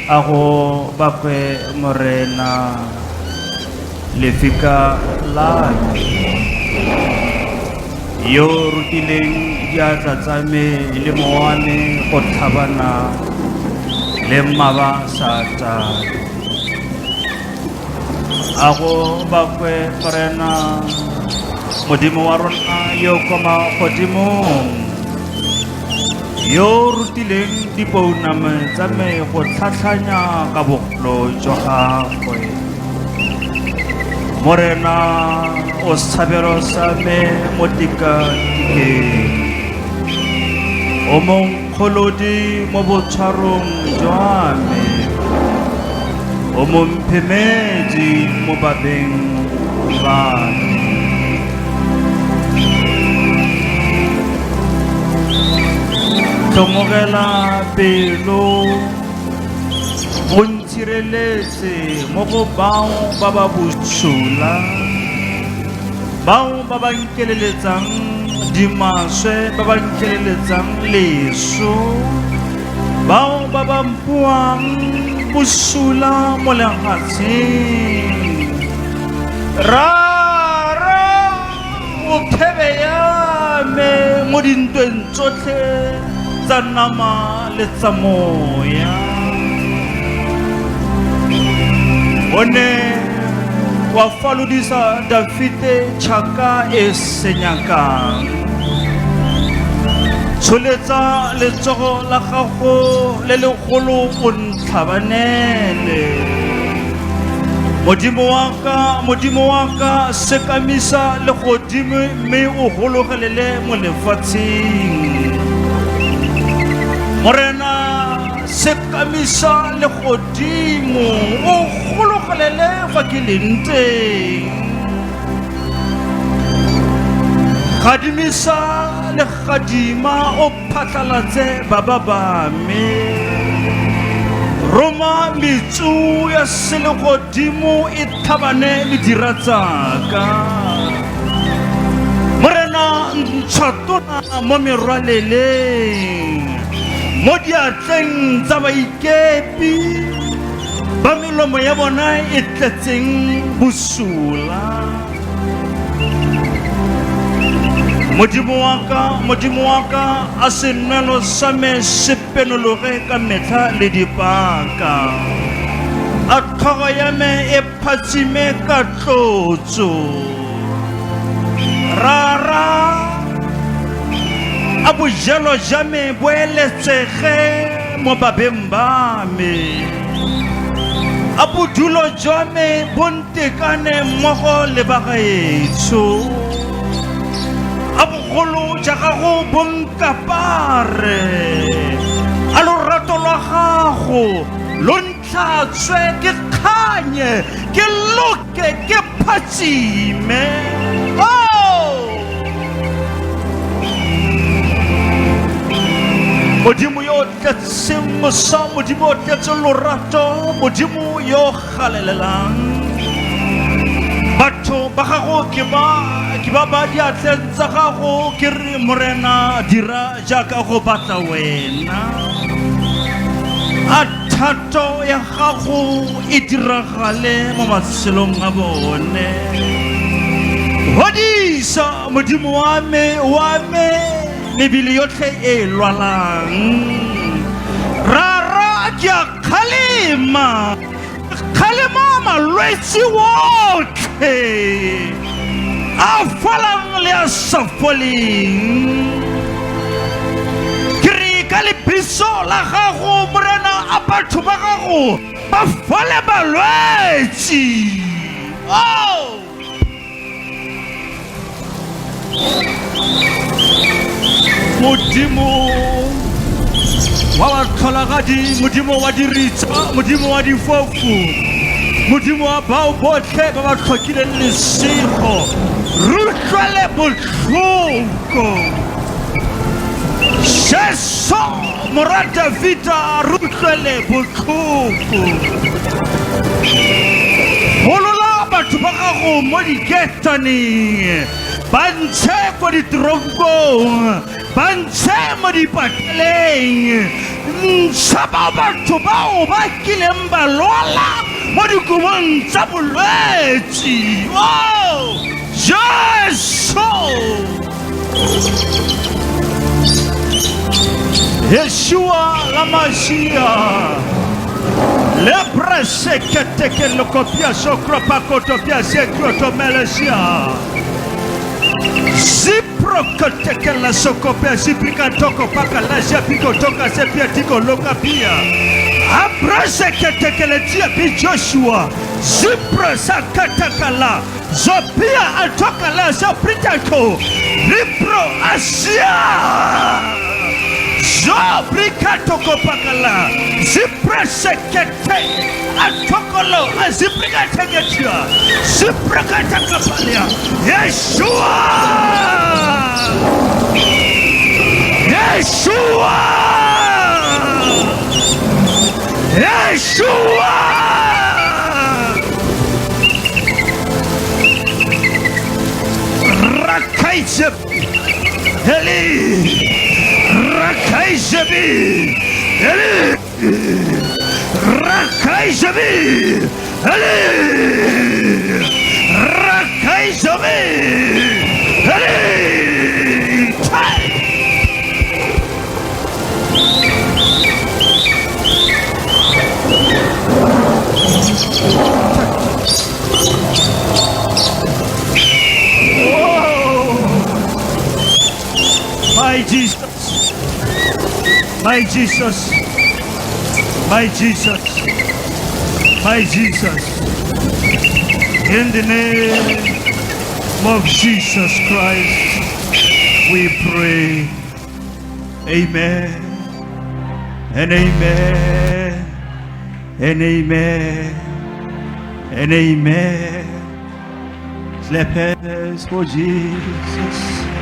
Ago bakwe morena lefika la yo rutileng diatla tsa me le moane go tlhabana le mmaba sata ago bakwe morena modimo wa rona yo koma godimong yo rutileng dipouname tsa me go tlhatlhanya ka bogolo jwa gagwe morena o Thapelo sa me mo tikatikeng o monkgolodi mo botshwarong jwa me o momphemedi mo babeng ba me tlhomogela pelo go ntshireletse mo go bao ba ba bosula bao ba ba nkeleletsang dimaswe ba ba nkeleletsang leso bao ba ba mpuang bosula mo lefatsheng rara o phebe ya me mo dintweng tsotlhe tsa nama le tsa moya one wa falodisa Dafite tšhaka e senyakang tsholetsa letsogo la gago le legolo o ntlhabanele modimo wa ka sekamisa le godimo mme o gologelele mo lefatsheng morena sekamisa le godimo o gologelele fa ke leng teng gadimisa le gadima o phatlalatse baba ba me roma metsu ya selegodimo e thabane le dira tsaka morena ntšhatona mo merwaleleng mo diatleng tsa baikepi ba melomo ya bona e tletseng bosula modimo wa ka a senwelo sa me se penologe ka metlha le dipaka a tlhogo ya me e phatsime ka tlotso rara a bojelo ja me bo eletsege mo babeng ba me a bodulo jwa me bo ntekane mmogo le ba gaetsho a bogolo ja gago bo nkapare a lorato lwa gago lo ntlhatswe ke kganye ke loke ke phatsime modimo yo tletseng mosa modimo o tletseng lorato modimo yo galelelang batho ba gago ke ba diatleng tsa gago ke re morena dira jaaka go batla wena a thato ya gago e diragale mo matshelong a bone hodisa modimo wa me mebili yotlhe e lwalang rara ke a kgalema malwetse wotlhe a falang le a sa foleng ke re ka lebiso la gago morena a batho ba gago ba fole balwetse modimo wa batlholagadi modimo wa diritsa modimo wa difofu modimo wa bao botlhe ba ba tlhokileng lesego re utlwele botlhoko jesu mora Davida re utlwele botlhoko golola batho ba gago mo diketaneng ba ntshe ko ditoronkong ba ntshe mo dipateleng Ntshaba batho bao ba kileng ba lwala mo dikobong tsa bolwetse. Oh, Jesu. Yeshua la Mashiach. Lepre sekete ke lokopia sokropa kotopia sekroto melesia. Zipro kote ke la sokopia ziprika toko paka la japiko toka sepia tiko lokapia. Abra sekete ke le tia pi Joshua. Zipro sakata kala. Zopia atoka la zaprita ko. Ripro asia. Zobrika toko pakala. Zipra sekete. Atokolo azibrika tegetia. Zipra katakapalia. Yeshua. Yeshua. Yeshua. Rakaizeb. Eli. Rakaizabi, Eli, Rakaizabi, Eli, Rakaizabi, Eli. My Jesus, my Jesus, my Jesus, my Jesus, in the name of Jesus Christ, we pray. Amen, and amen, and amen, and amen. Clap hands for Jesus.